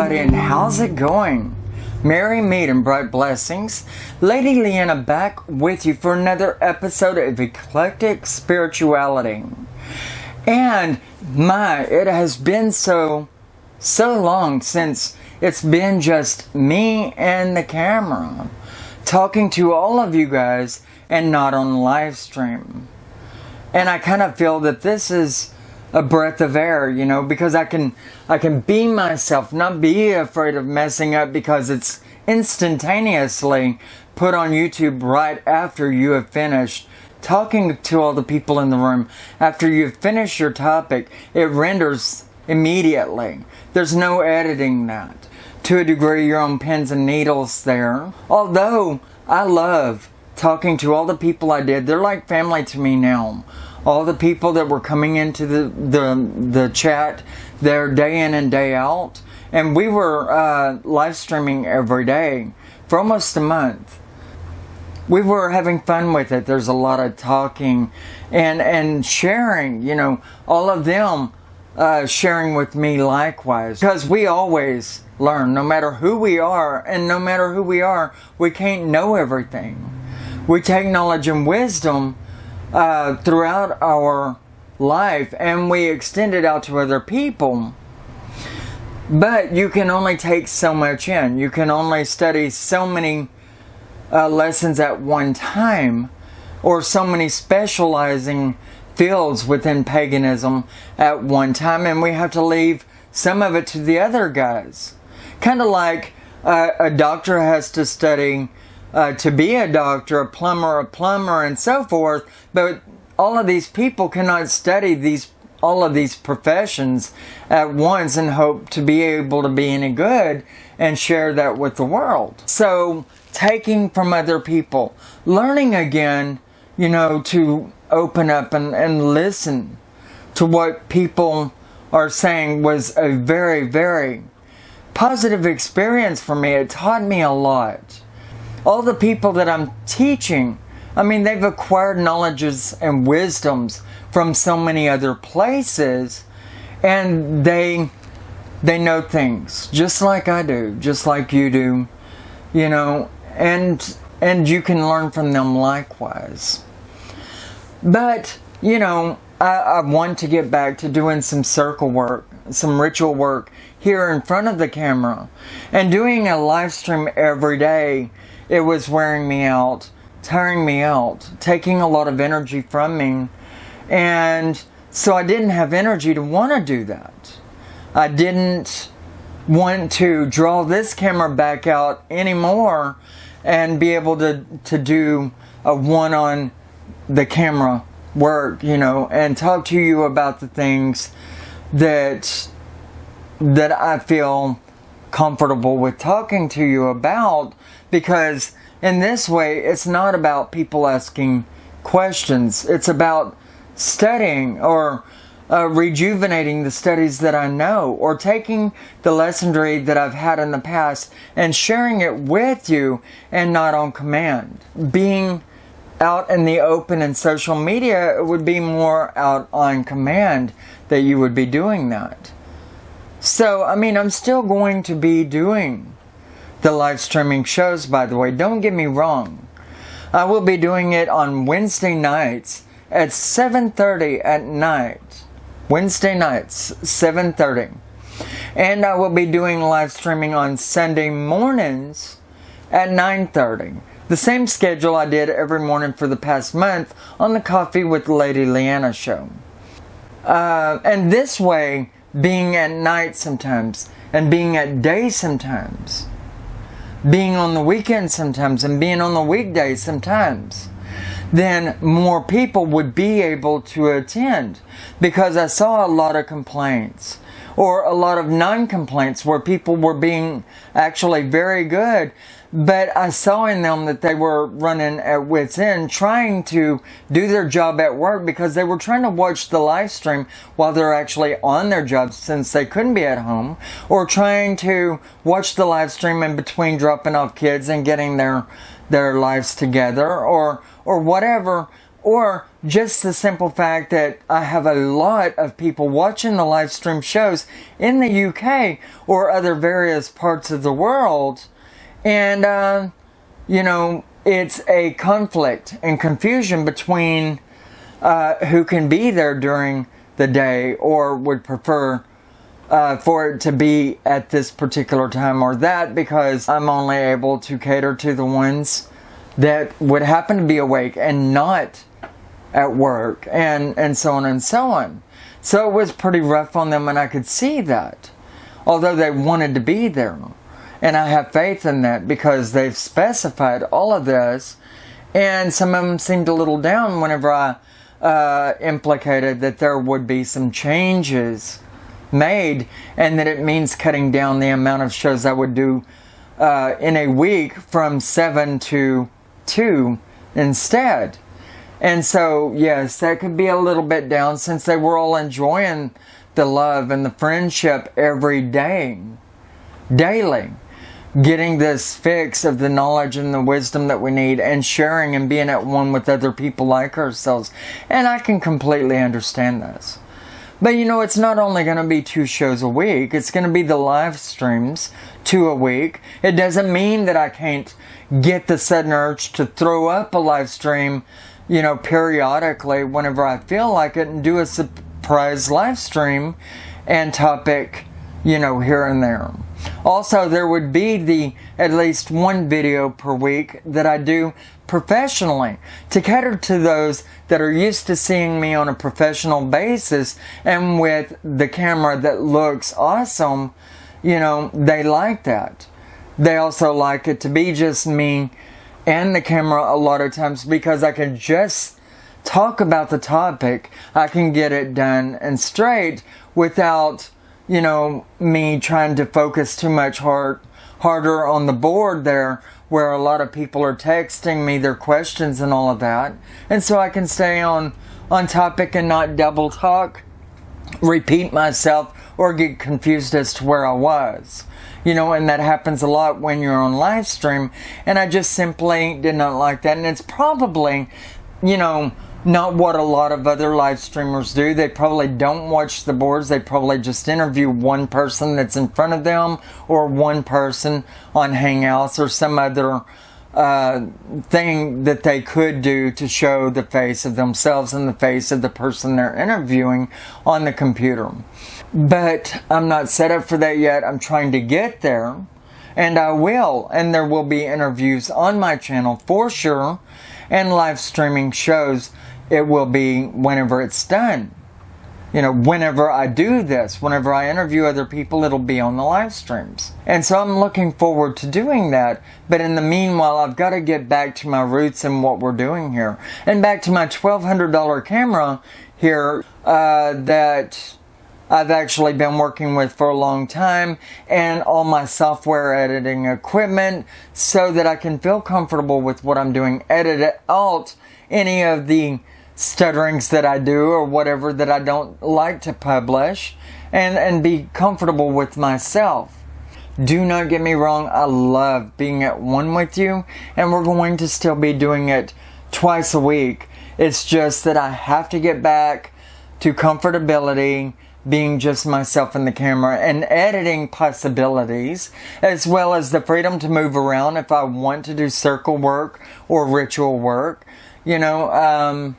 everybody, and how's it going? Merry meet and bright blessings. Lady Leeanna back with you for another episode of Eclectic Spirituality. And it has been so long since it's been just me and the camera talking to all of you guys and not on live stream. And I kind of feel that this is a breath of air, because I can be myself, not be afraid of messing up, because it's instantaneously put on YouTube right after you have finished talking to all the people in the room. After you've finished your topic, it renders immediately. There's no editing that. To a degree, you're on pins and needles there. Although I love talking to all the people I did. They're like family to me now. All the people that were coming into the chat there day in and day out. And we were live streaming every day for almost a month. We were having fun with it. There's a lot of talking and sharing, all of them sharing with me likewise. Because we always learn, no matter who we are, and no matter who we are, we can't know everything. We take knowledge and wisdom throughout our life, and we extend it out to other people. But you can only take so much in. You can only study so many lessons at one time, or so many specializing fields within paganism at one time, and we have to leave some of it to the other guys. Kind of like a doctor has to study to be a doctor, a plumber, and so forth. But all of these people cannot study all of these professions at once and hope to be able to be any good and share that with the world. So, taking from other people, learning again, to open up and listen to what people are saying was a very, very positive experience for me. It taught me a lot. All the people that I'm teaching, they've acquired knowledges and wisdoms from so many other places, and they know things just like I do, just like you do, and you can learn from them likewise. But, I want to get back to doing some circle work, some ritual work here in front of the camera, and doing a live stream every day. It was wearing me out, tiring me out, taking a lot of energy from me. And so I didn't have energy to want to do that. I didn't want to draw this camera back out anymore and be able to do a one on the camera work, and talk to you about the things that I feel comfortable with talking to you about, because in this way it's not about people asking questions. It's about studying or rejuvenating the studies that I know, or taking the lessonry that I've had in the past and sharing it with you, and not on command. Being out in the open in social media, it would be more out on command that you would be doing that. So, I'm still going to be doing the live streaming shows, by the way. Don't get me wrong. I will be doing it on Wednesday nights at 7:30 at night. Wednesday nights, 7:30. And I will be doing live streaming on Sunday mornings at 9:30. The same schedule I did every morning for the past month on the Coffee with Lady Leeanna show. And this way, being at night sometimes, and being at day sometimes, being on the weekend sometimes, and being on the weekdays sometimes, then more people would be able to attend. Because I saw a lot of complaints, or a lot of non-complaints, where people were being actually very good, but I saw in them that they were running at wit's end, trying to do their job at work, because they were trying to watch the live stream while they're actually on their jobs, since they couldn't be at home, or trying to watch the live stream in between dropping off kids and getting their lives together, or whatever, or just the simple fact that I have a lot of people watching the live stream shows in the UK or other various parts of the world. And, you know, it's a conflict and confusion between who can be there during the day or would prefer for it to be at this particular time or that, because I'm only able to cater to the ones that would happen to be awake and not at work, and so on and so on. So it was pretty rough on them, and I could see that, although they wanted to be there. And I have faith in that because they've specified all of this, and some of them seemed a little down whenever I implicated that there would be some changes made, and that it means cutting down the amount of shows I would do in a week from 7 to 2 instead. And so, yes, that could be a little bit down since they were all enjoying the love and the friendship every day, daily. Getting this fix of the knowledge and the wisdom that we need, and sharing and being at one with other people like ourselves. And I can completely understand this. But you know, it's not only going to be 2 shows a week. It's going to be the live streams, 2 a week. It doesn't mean that I can't get the sudden urge to throw up a live stream, you know, periodically whenever I feel like it, and do a surprise live stream and topic, you know, here and there. Also, there would be at least 1 video per week that I do professionally to cater to those that are used to seeing me on a professional basis and with the camera that looks awesome. You know, they like that. They also like it to be just me and the camera a lot of times, because I can just talk about the topic. I can get it done and straight without, you know, me trying to focus too much harder on the board there, where a lot of people are texting me their questions and all of that. And so I can stay on topic and not double talk, repeat myself, or get confused as to where I was. You know, and that happens a lot when you're on live stream, and I just simply did not like that. And it's probably, you know, not what a lot of other live streamers do. They probably don't watch the boards. They probably just interview one person that's in front of them, or one person on Hangouts, or some other thing that they could do to show the face of themselves and the face of the person they're interviewing on the computer. But I'm not set up for that yet. I'm trying to get there, and I will. And there will be interviews on my channel for sure, and live streaming shows. It will be whenever it's done. You know, whenever I do this, whenever I interview other people, it'll be on the live streams. And so I'm looking forward to doing that. But in the meanwhile, I've got to get back to my roots and what we're doing here. And back to my $1,200 camera here that I've actually been working with for a long time, and all my software editing equipment, so that I can feel comfortable with what I'm doing. Edit out any of the stutterings that I do or whatever that I don't like to publish, and be comfortable with myself. Do not get me wrong, I love being at one with you, and we're going to still be doing it twice a week. It's just that I have to get back to comfortability, being just myself in the camera, and editing possibilities, as well as the freedom to move around if I want to do circle work or ritual work. You know,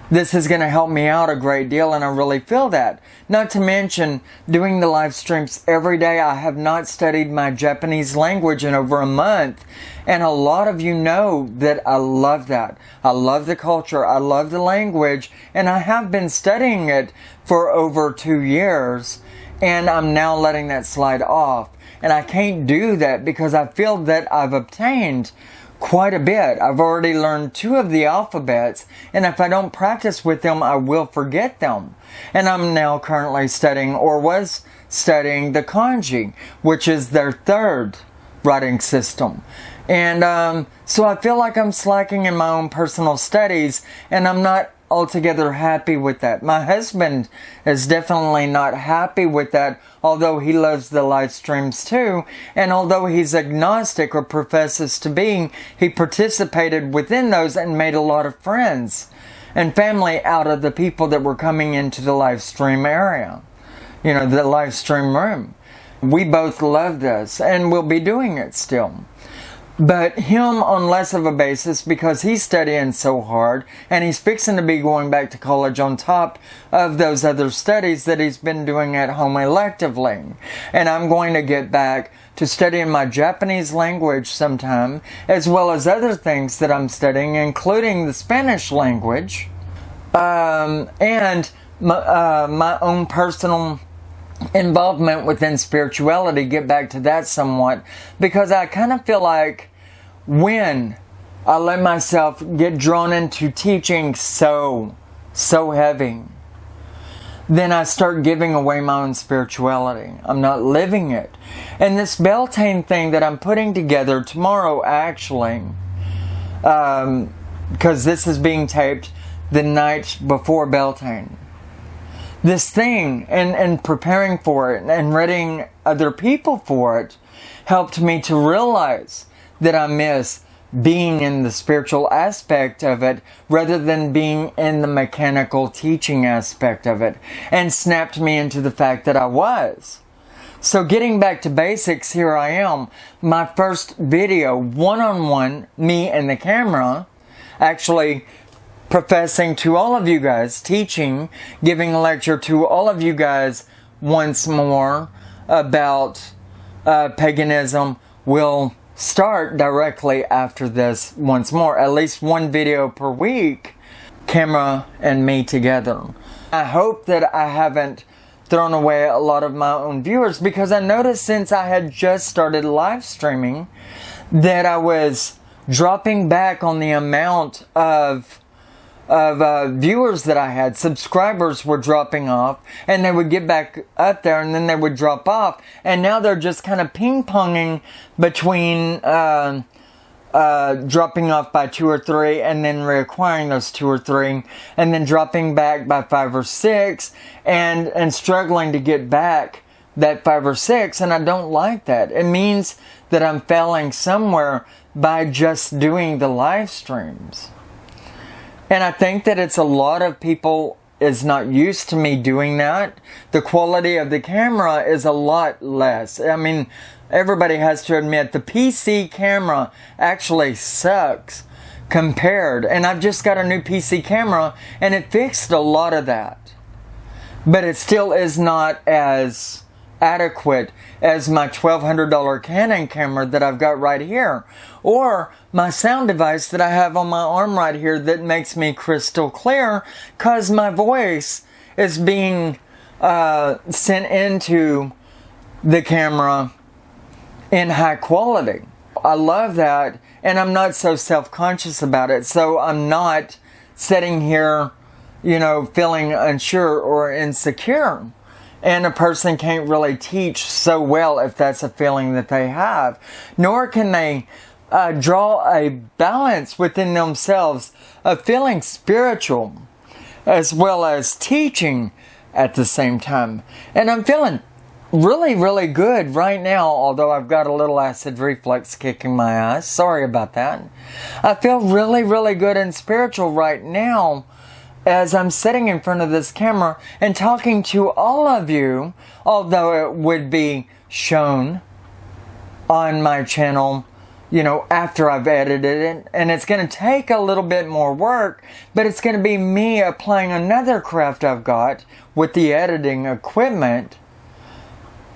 this is going to help me out a great deal, and I really feel that. Not to mention, doing the live streams every day. I have not studied my Japanese language in over a month, and a lot of you know that I love that. I love the culture, I love the language, and I have been studying it for over 2 years, and I'm now letting that slide off. And I can't do that because I feel that I've obtained quite a bit. I've already learned 2 of the alphabets, and if I don't practice with them, I will forget them. And I'm now currently studying, or was studying, the kanji, which is their 3rd writing system. And so I feel like I'm slacking in my own personal studies, and I'm not altogether happy with that. My husband is definitely not happy with that, although he loves the live streams too. And although he's agnostic or professes to be, he participated within those and made a lot of friends and family out of the people that were coming into the live stream area. You know, the live stream room. We both love this and we'll be doing it still. But him on less of a basis because he's studying so hard and he's fixing to be going back to college on top of those other studies that he's been doing at home electively. And I'm going to get back to studying my Japanese language sometime, as well as other things that I'm studying, including the Spanish language, and my own personal involvement within spirituality. Get back to that somewhat, because I kind of feel like when I let myself get drawn into teaching so heavy, then I start giving away my own spirituality. I'm not living it. And this Beltane thing that I'm putting together tomorrow, actually, because this is being taped the night before Beltane. This thing and preparing for it and readying other people for it helped me to realize that I miss being in the spiritual aspect of it rather than being in the mechanical teaching aspect of it, and snapped me into the fact that I was. So getting back to basics, here I am. My first video, one-on-one, me and the camera, actually professing to all of you guys, teaching, giving a lecture to all of you guys once more about paganism, will start directly after this once more. At least one video per week, camera and me together. I hope that I haven't thrown away a lot of my own viewers, because I noticed since I had just started live streaming that I was dropping back on the amount of viewers that I had. Subscribers were dropping off, and they would get back up there and then they would drop off, and now they're just kind of ping-ponging between dropping off by 2 or 3 and then reacquiring those 2 or 3 and then dropping back by 5 or 6 and struggling to get back that 5 or 6, and I don't like that. It means that I'm failing somewhere by just doing the live streams. And I think that it's a lot of people is not used to me doing that. The quality of the camera is a lot less. I mean, everybody has to admit the PC camera actually sucks compared. And I've just got a new PC camera and it fixed a lot of that. But it still is not as adequate as my $1,200 Canon camera that I've got right here, or my sound device that I have on my arm right here that makes me crystal clear, because my voice is being sent into the camera in high quality. I love that, and I'm not so self-conscious about it, so I'm not sitting here, you know, feeling unsure or insecure. And a person can't really teach so well if that's a feeling that they have. Nor can they draw a balance within themselves of feeling spiritual as well as teaching at the same time. And I'm feeling really, really good right now, although I've got a little acid reflux kicking my ass. Sorry about that. I feel really, really good and spiritual right now as I'm sitting in front of this camera and talking to all of you, although it would be shown on my channel, you know, after I've edited it, and it's going to take a little bit more work, but it's going to be me applying another craft I've got with the editing equipment,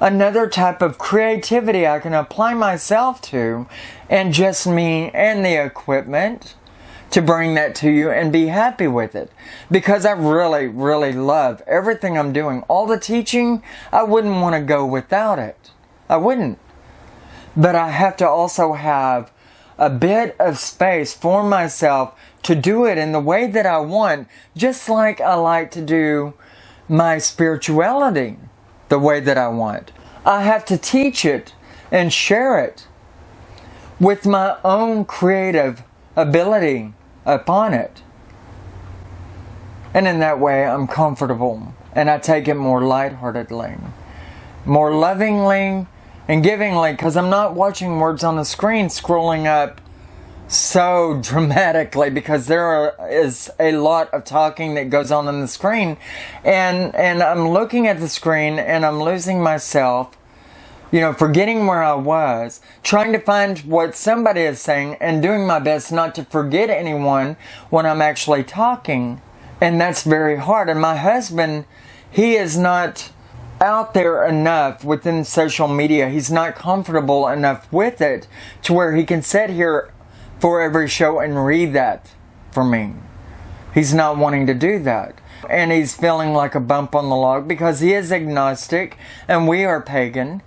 another type of creativity I can apply myself to, and just me and the equipment, to bring that to you and be happy with it. Because I really, really love everything I'm doing. All the teaching, I wouldn't want to go without it. I wouldn't. But I have to also have a bit of space for myself to do it in the way that I want, just like I like to do my spirituality the way that I want. I have to teach it and share it with my own creative ability upon it. And in that way, I'm comfortable. And I take it more lightheartedly, more lovingly and givingly, because I'm not watching words on the screen scrolling up so dramatically, because is a lot of talking that goes on the screen. And I'm looking at the screen and I'm losing myself, forgetting where I was, trying to find what somebody is saying and doing my best not to forget anyone when I'm actually talking. And that's very hard. And my husband, he is not out there enough within social media. He's not comfortable enough with it to where he can sit here for every show and read that for me. He's not wanting to do that. And he's feeling like a bump on the log because he is agnostic and we are pagan.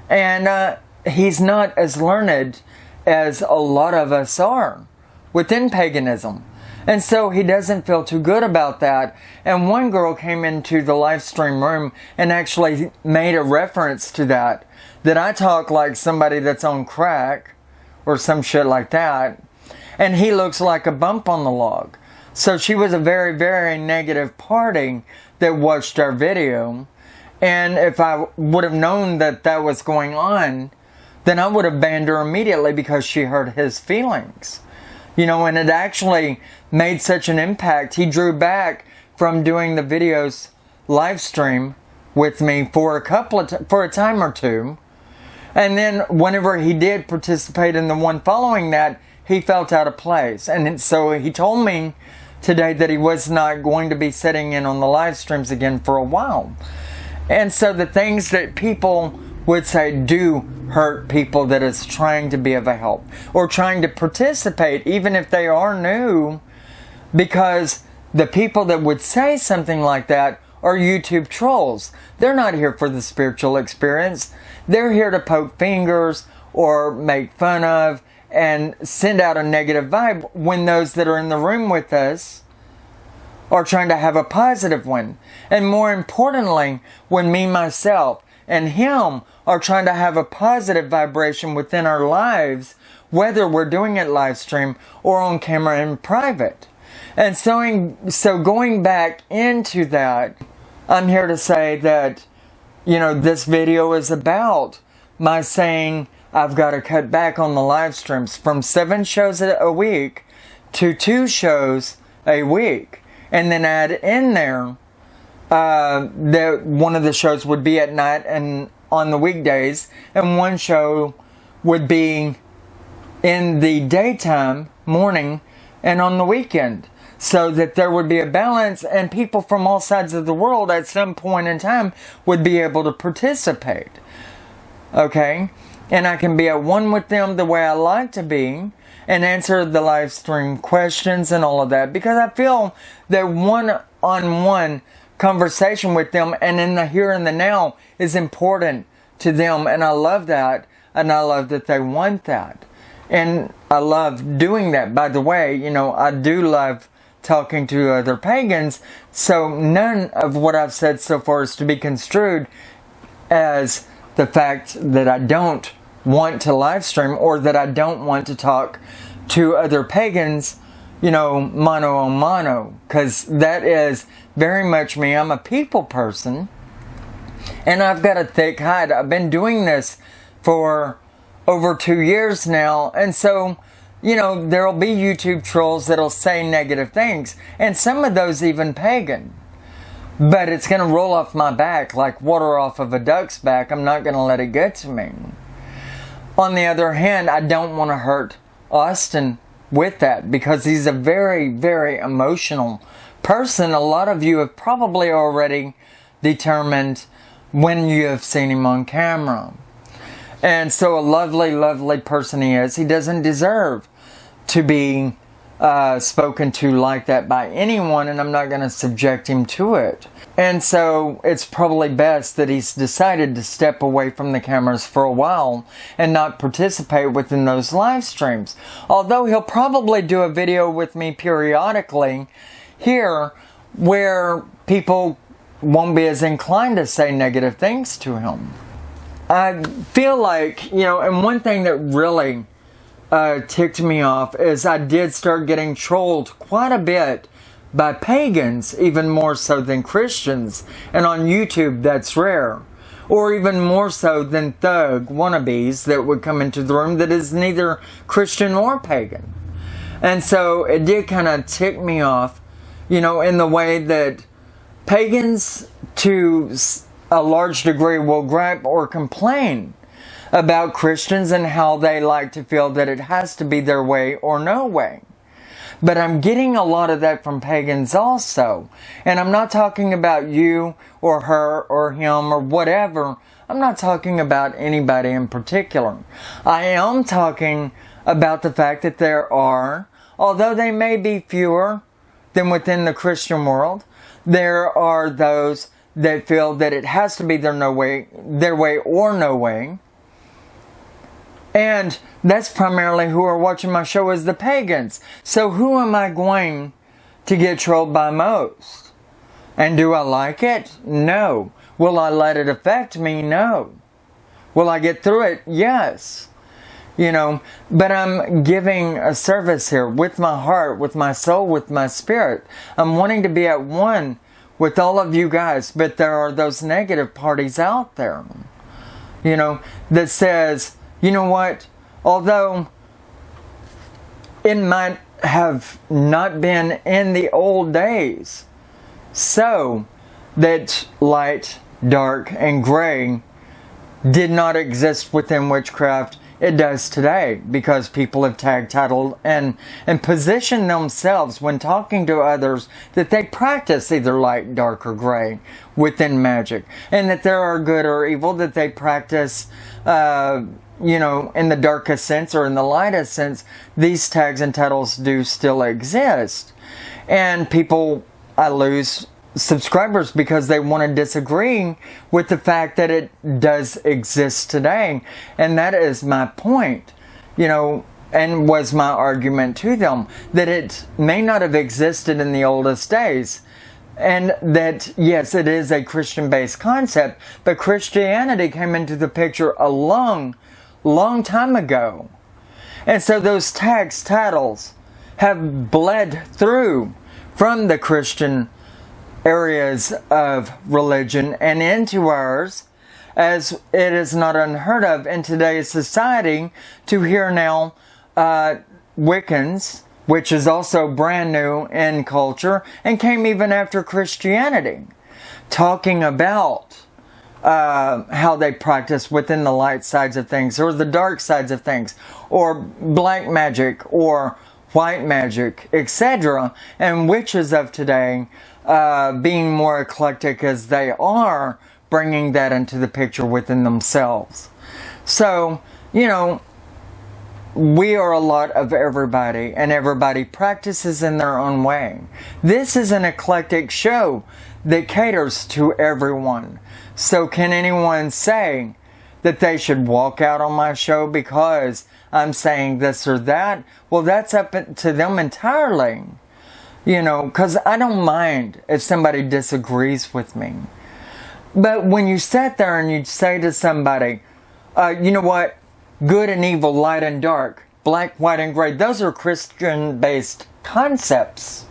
And he's not as learned as a lot of us are within paganism. And so he doesn't feel too good about that. And one girl came into the live stream room and actually made a reference to that I talk like somebody that's on crack or some shit like that. And he looks like a bump on the log. So she was a very, very negative party that watched our video. And if I would have known that was going on, then I would have banned her immediately because she hurt his feelings. And it actually made such an impact. He drew back from doing the videos live stream with me for a time or two. And then whenever he did participate in the one following that, he felt out of place. And so he told me today that he was not going to be sitting in on the live streams again for a while. And so the things that people would say do hurt people that is trying to be of a help or trying to participate, even if they are new, because the people that would say something like that are YouTube trolls. They're not here for the spiritual experience. They're here to poke fingers or make fun of and send out a negative vibe when those that are in the room with us are trying to have a positive one. And more importantly, when me, myself, and him are trying to have a positive vibration within our lives, whether we're doing it live stream or on camera in private. And so going back into that, I'm here to say that, this video is about my saying I've got to cut back on the live streams from 7 shows a week to 2 shows a week. And then add in there that one of the shows would be at night and on the weekdays, and one show would be in the daytime, morning, and on the weekend, so that there would be a balance and people from all sides of the world at some point in time would be able to participate. Okay? And I can be at one with them the way I like to be and answer the live stream questions and all of that, because I feel that one-on-one conversation with them and in the here and the now is important to them, and I love that, and I love that they want that, and I love doing that. By the way, I do love talking to other pagans, so none of what I've said so far is to be construed as the fact that I don't want to live stream or that I don't want to talk to other pagans, mano a mano, because that is very much me. I'm a people person, and I've got a thick hide. I've been doing this for over 2 years now, and so, there'll be YouTube trolls that'll say negative things, and some of those even pagan. But it's going to roll off my back like water off of a duck's back. I'm not going to let it get to me. On the other hand, I don't want to hurt Austin with that because he's a very, very emotional person. A lot of you have probably already determined when you have seen him on camera. And so a lovely, lovely person he is. He doesn't deserve to be spoken to like that by anyone, and I'm not going to subject him to it. And so it's probably best that he's decided to step away from the cameras for a while and not participate within those live streams. Although he'll probably do a video with me periodically here where people won't be as inclined to say negative things to him. I feel like, and one thing that really ticked me off is I did start getting trolled quite a bit by pagans even more so than Christians, and on YouTube that's rare. Or even more so than thug wannabes that would come into the room that is neither Christian or pagan. And so it did kind of tick me off, in the way that pagans to a large degree will gripe or complain about Christians and how they like to feel that it has to be their way or no way. But I'm getting a lot of that from pagans also. And I'm not talking about you or her or him or whatever. I'm not talking about anybody in particular. I am talking about the fact that there are, although they may be fewer than within the Christian world, there are those that feel that it has to be their way or no way. And that's primarily who are watching my show is the pagans. So who am I going to get trolled by most? And do I like it? No. Will I let it affect me? No. Will I get through it? Yes. But I'm giving a service here with my heart, with my soul, with my spirit. I'm wanting to be at one with all of you guys. But there are those negative parties out there, that says, you know what? Although it might have not been in the old days, so that light, dark, and gray did not exist within witchcraft, it does today, because people have tag titled and positioned themselves when talking to others that they practice either light, dark, or gray within magic, and that there are good or evil, that they practice in the darkest sense or in the lightest sense. These tags and titles do still exist. And people, I lose subscribers because they want to disagree with the fact that it does exist today. And that is my point, and was my argument to them, that it may not have existed in the oldest days. And that, yes, it is a Christian-based concept, but Christianity came into the picture a long time ago. And so those tags, titles, have bled through from the Christian areas of religion and into ours, as it is not unheard of in today's society to hear now Wiccans, which is also brand new in culture and came even after Christianity, talking about how they practice within the light sides of things or the dark sides of things, or black magic or white magic, etc. And witches of today, being more eclectic as they are, bringing that into the picture within themselves. So, we are a lot of everybody, and everybody practices in their own way. This is an eclectic show that caters to everyone. So can anyone say that they should walk out on my show because I'm saying this or that? Well, that's up to them entirely. Because I don't mind if somebody disagrees with me. But when you sit there and you say to somebody, you know what? Good and evil, light and dark, black, white, and gray, those are Christian-based concepts.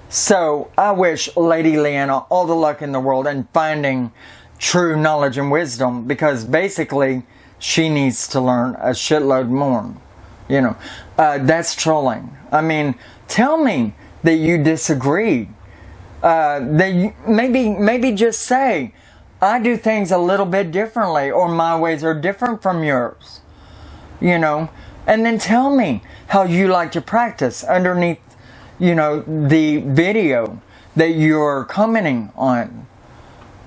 So I wish Lady Leeanna all the luck in the world in finding true knowledge and wisdom, because basically she needs to learn a shitload more. That's trolling. I mean, tell me that you disagree. Maybe just say, I do things a little bit differently, or my ways are different from yours. And then tell me how you like to practice underneath, the video that you're commenting on.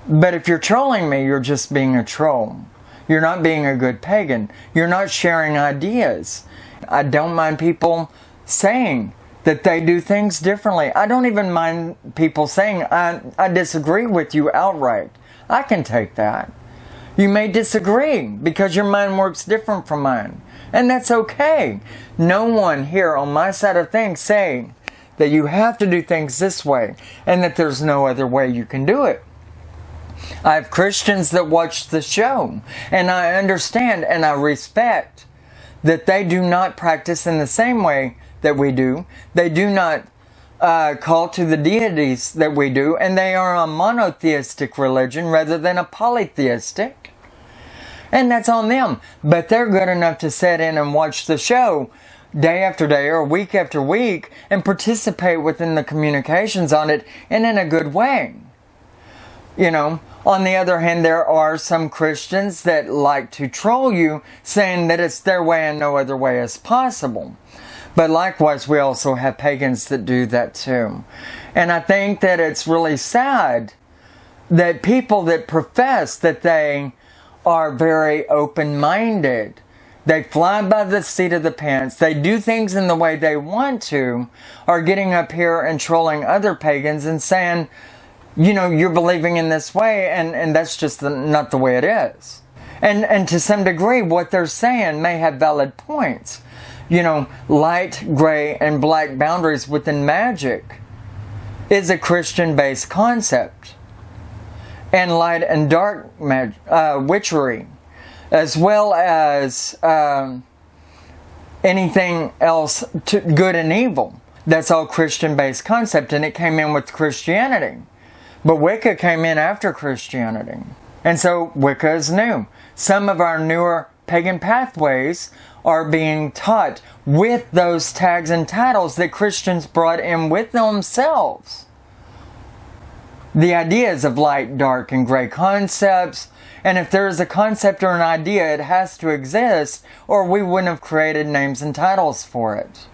But if you're trolling me, you're just being a troll. You're not being a good pagan. You're not sharing ideas. I don't mind people saying that they do things differently. I don't even mind people saying, I disagree with you outright. I can take that. You may disagree because your mind works different from mine. And that's okay. No one here on my side of things saying that you have to do things this way and that there's no other way you can do it. I have Christians that watch the show, and I understand and I respect that they do not practice in the same way that we do. They do not call to the deities that we do, and they are a monotheistic religion rather than a polytheistic. And that's on them. But they're good enough to sit in and watch the show day after day or week after week and participate within the communications on it and in a good way. You know, on the other hand, there are some Christians that like to troll you, saying that it's their way and no other way is possible. But likewise, we also have pagans that do that too. And I think that it's really sad that people that profess that they are very open-minded, they fly by the seat of the pants, they do things in the way they want to, are getting up here and trolling other pagans and saying, you know, you're believing in this way, and that's just not the way it is. And to some degree, what they're saying may have valid points. You know, light, gray, and black boundaries within magic is a Christian-based concept. And light and dark witchery, as well as anything else, good and evil. That's all Christian-based concept, and it came in with Christianity. But Wicca came in after Christianity. And so Wicca is new. Some of our newer pagan pathways are being taught with those tags and titles that Christians brought in with themselves. The ideas of light, dark, and gray concepts. And if there is a concept or an idea, it has to exist, or we wouldn't have created names and titles for it.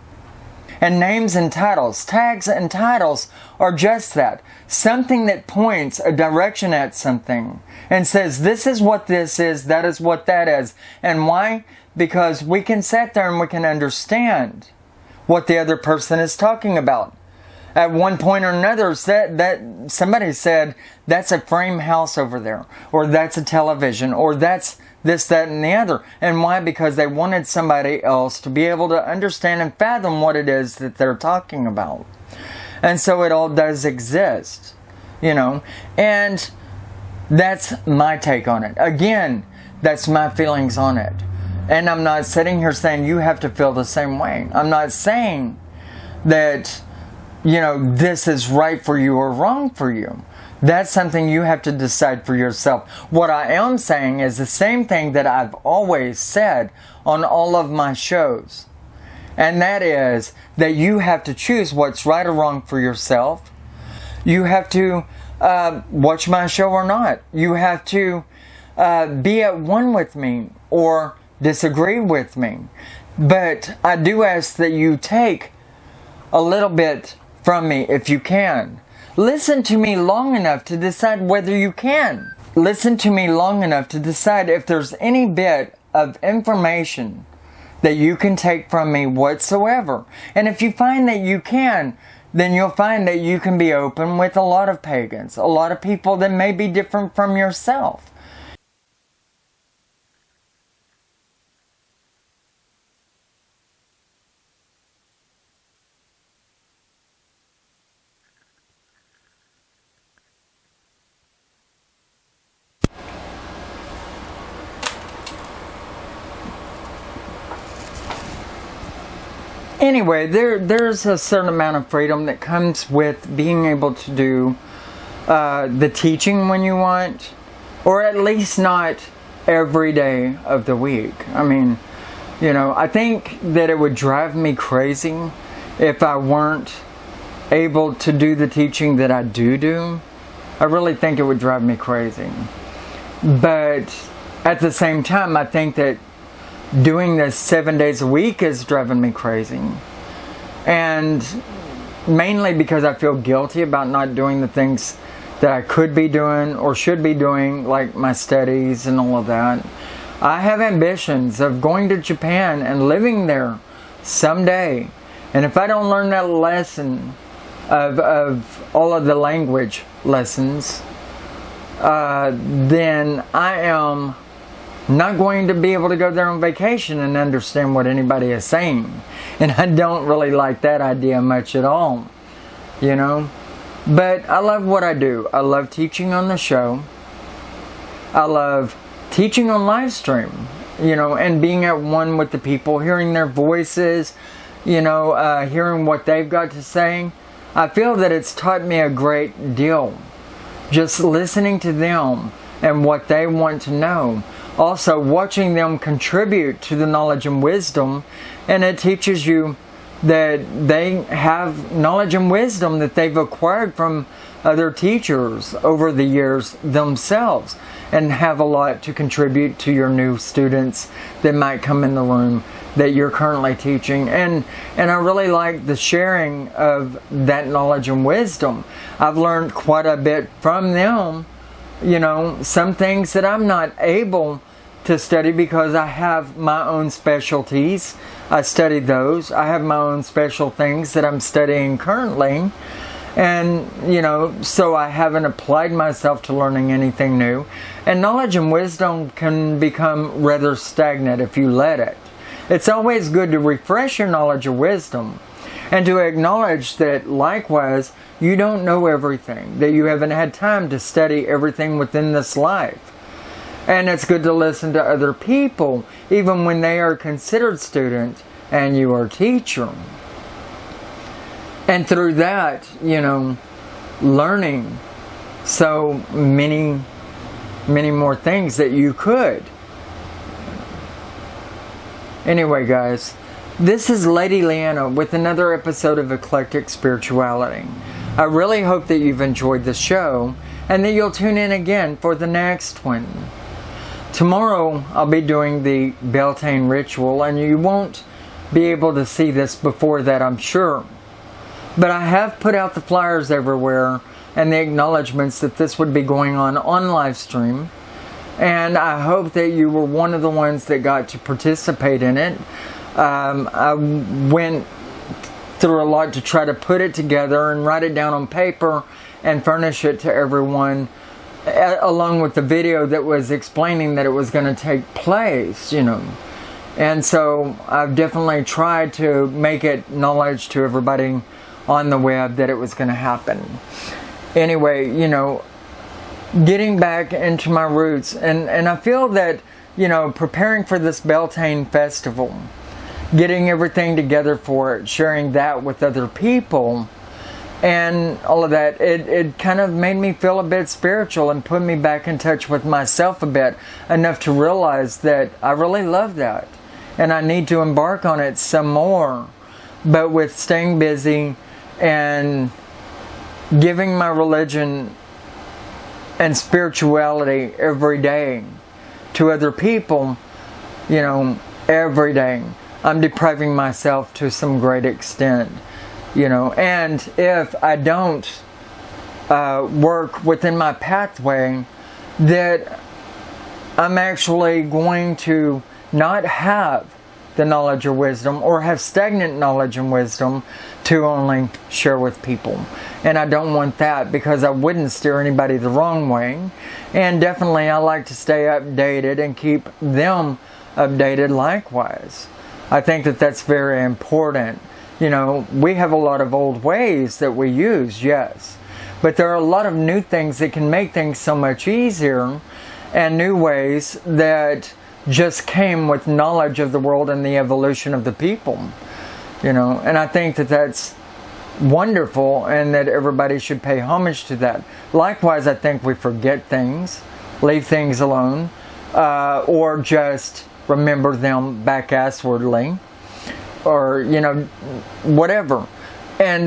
And names and titles, tags and titles, are just that. Something that points a direction at something and says, this is what this is, that is what that is. And why? Because we can sit there and we can understand what the other person is talking about. At one point or another, that somebody said, that's a frame house over there, or that's a television, or that's this, that, and the other. And why? Because they wanted somebody else to be able to understand and fathom what it is that they're talking about. And so it all does exist, you know. And that's my take on it. Again, that's my feelings on it. And I'm not sitting here saying you have to feel the same way. I'm not saying that, you know, this is right for you or wrong for you. That's something you have to decide for yourself. What I am saying is the same thing that I've always said on all of my shows. And that is that you have to choose what's right or wrong for yourself. You have to watch my show or not. You have to be at one with me or disagree with me. But I do ask that you take a little bit from me if you can. Listen to me long enough to decide whether you can. Listen to me long enough to decide if there's any bit of information that you can take from me whatsoever. And if you find that you can, then you'll find that you can be open with a lot of pagans, a lot of people that may be different from yourself. Anyway, there's a certain amount of freedom that comes with being able to do the teaching when you want, or at least not every day of the week. I mean, you know, I think that it would drive me crazy if I weren't able to do the teaching that I do. I really think it would drive me crazy. But at the same time, I think that doing this 7 days a week is driving me crazy. And mainly because I feel guilty about not doing the things that I could be doing or should be doing, like my studies and all of that. I have ambitions of going to Japan and living there someday. And if I don't learn that lesson of all of the language lessons, then I am not going to be able to go there on vacation and understand what anybody is saying. And I don't really like that idea much at all, you know. But I love what I do. I love teaching on the show. I love teaching on live stream, you know, and being at one with the people, hearing their voices, hearing what they've got to say, I feel that it's taught me a great deal. Just listening to them and what they want to know. Also, watching them contribute to the knowledge and wisdom, and it teaches you that they have knowledge and wisdom that they've acquired from other teachers over the years themselves, and have a lot to contribute to your new students that might come in the room that you're currently teaching. And I really like the sharing of that knowledge and wisdom. I've learned quite a bit from them. Some things that I'm not able to study because I have my own specialties. I studied those. I have my own special things that I'm studying currently. And, so I haven't applied myself to learning anything new. And knowledge and wisdom can become rather stagnant if you let it. It's always good to refresh your knowledge or wisdom, and to acknowledge that likewise you don't know everything, that you haven't had time to study everything within this life. And it's good to listen to other people, even when they are considered student and you are teacher. And through that, learning so many more things that you could. Anyway, guys, this is Lady Leeanna with another episode of Eclectic Spirituality. I really hope that you've enjoyed the show and that you'll tune in again for the next one. Tomorrow, I'll be doing the Beltane ritual, and you won't be able to see this before that, I'm sure. But I have put out the flyers everywhere and the acknowledgments that this would be going on live stream. And I hope that you were one of the ones that got to participate in it. I went through a lot to try to put it together and write it down on paper and furnish it to everyone, along with the video that was explaining that it was going to take place, And so I've definitely tried to make it knowledge to everybody on the web that it was going to happen. Anyway, getting back into my roots, and I feel that, preparing for this Beltane festival, getting everything together for it, sharing that with other people, and all of that, it kind of made me feel a bit spiritual and put me back in touch with myself a bit, enough to realize that I really love that, and I need to embark on it some more, but with staying busy and giving my religion and spirituality every day to other people, every day. I'm depriving myself to some great extent, and if I don't work within my pathway, that I'm actually going to not have the knowledge or wisdom, or have stagnant knowledge and wisdom to only share with people. And I don't want that, because I wouldn't steer anybody the wrong way. And definitely I like to stay updated and keep them updated likewise. I think that that's very important. We have a lot of old ways that we use, yes. But there are a lot of new things that can make things so much easier, and new ways that just came with knowledge of the world and the evolution of the people, and I think that that's wonderful, and that everybody should pay homage to that. Likewise, I think we forget things, leave things alone, or just remember them back-asswardly, or whatever. And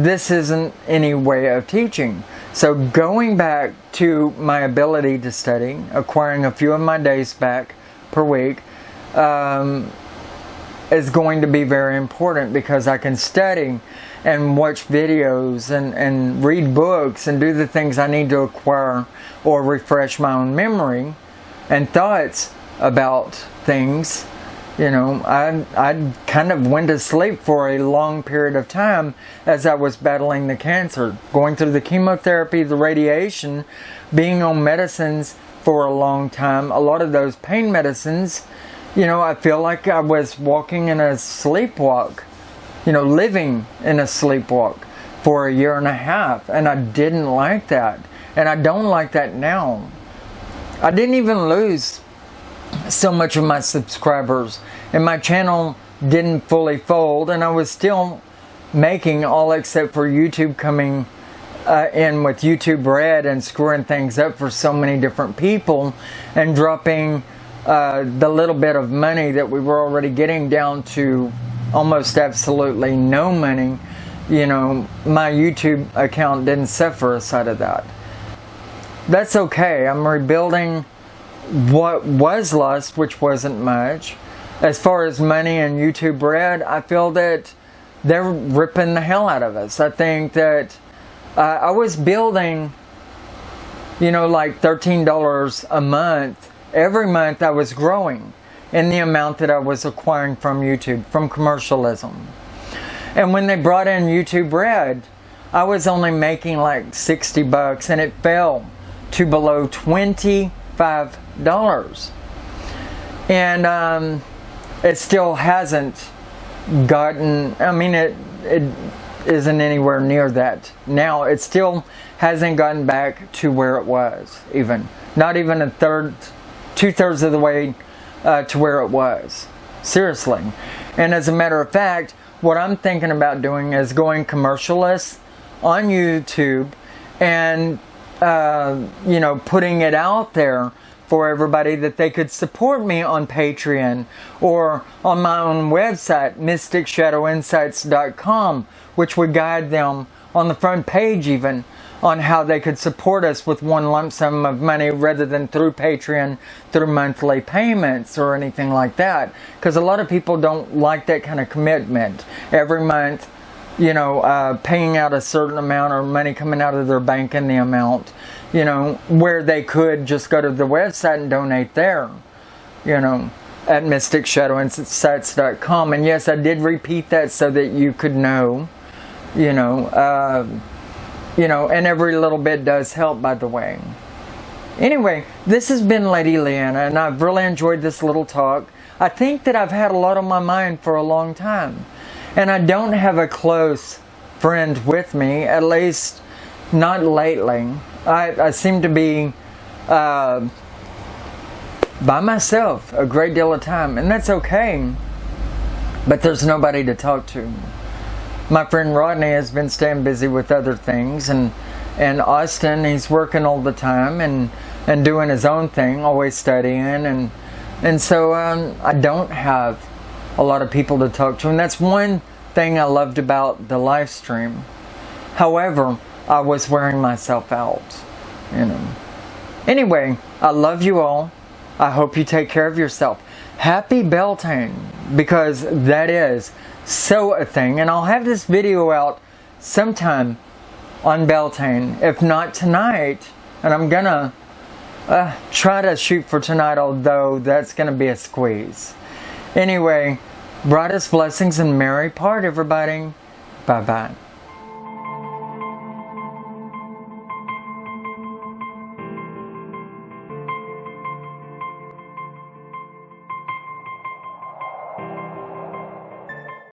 this isn't any way of teaching. So going back to my ability to study, acquiring a few of my days back per week, is going to be very important, because I can study and watch videos and read books and do the things I need to acquire or refresh my own memory and thoughts about things. I kind of went to sleep for a long period of time as I was battling the cancer, going through the chemotherapy, the radiation, being on medicines for a long time. A lot of those pain medicines, I feel like I was walking in a sleepwalk, living in a sleepwalk for a year and a half. And I didn't like that. And I don't like that now. I didn't even lose so much of my subscribers. And my channel didn't fully fold, and I was still making all except for YouTube coming in with YouTube Red and screwing things up for so many different people and dropping the little bit of money that we were already getting down to almost absolutely no money. You know, my YouTube account didn't suffer aside of that. That's okay. I'm rebuilding what was lost, which wasn't much. As far as money and YouTube Red, I feel that they're ripping the hell out of us. I think that I was building, you know, like $13 a month. Every month I was growing in the amount that I was acquiring from YouTube, from commercialism. And when they brought in YouTube Red, I was only making like $60, and it fell to below $25. And it still hasn't gotten, I mean, it isn't anywhere near that. Now, it still hasn't gotten back to where it was, even. Not even a third, 2/3 of the way to where it was. Seriously. And as a matter of fact, what I'm thinking about doing is going commercialless on YouTube and, you know, putting it out there for everybody that they could support me on Patreon or on my own website, mysticshadowinsights.com, which would guide them on the front page even on how they could support us with one lump sum of money rather than through Patreon, through monthly payments or anything like that. Because a lot of people don't like that kind of commitment. Every month, you know, paying out a certain amount or money coming out of their bank in the amount, you know, where they could just go to the website and donate there, you know, at mysticshadowinsights.com. And yes, I did repeat that so that you could know, you know, and every little bit does help, by the way. Anyway, this has been Lady Leeanna, and I've really enjoyed this little talk. I think that I've had a lot on my mind for a long time. And I don't have a close friend with me, at least not lately. I seem to be by myself a great deal of time, and that's okay. But there's nobody to talk to. My friend Rodney has been staying busy with other things, and Austin, he's working all the time and doing his own thing, always studying, and so I don't have a lot of people to talk to, and that's one thing I loved about the live stream. However, I was wearing myself out, you know. Anyway, I love you all. I hope you take care of yourself. Happy Beltane, because that is so a thing. And I'll have this video out sometime on Beltane, if not tonight. And I'm gonna try to shoot for tonight, although that's gonna be a squeeze. Anyway, brightest blessings and merry part, everybody. Bye-bye.